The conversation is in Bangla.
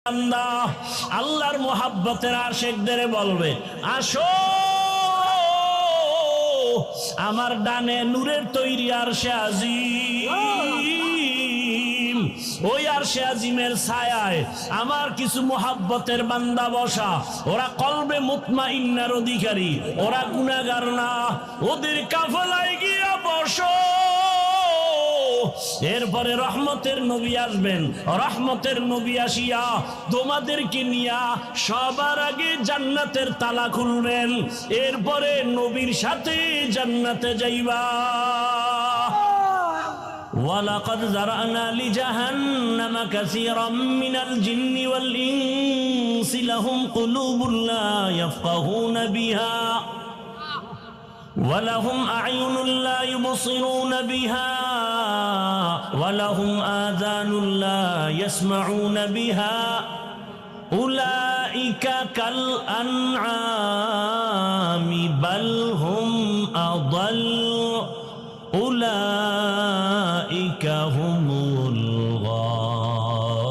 বান্দা আল্লাহর মোহাব্বতের আশিকদের বলবে, আসো আমার ডানে নূরের তৈরি আরশে আজিম, ওই আরশে আজিমের ছায়ায় আমার কিছু মোহাব্বতের বান্দা বসা। ওরা কলবে মুতমাইন্নার অধিকারী, ওরা গুনাহগার না, ওদের কাফেলায় গিয়া বসো। এরপরে রহমতের নবী আসবেন, রহমতের নবী আসিয়া তোমাদেরকে নিয়া সবার আগে জান্নাতের তালা খুলবেন, এরপরে নবীর সাথে জান্নাতে যাইবা। ওয়ালাকাদ যারানা লিজাহান্নামা কাসীরাম মিনাল জিন্নি ওয়াল ইনসি লাহুম কুলুবুন লা ইয়াফকাহুনা বিহা ولهم أعين لا يبصرون بها ولهم آذان لا يسمعون بها أولئك كالأنعام بل هم أضل أولئك هم الغافلون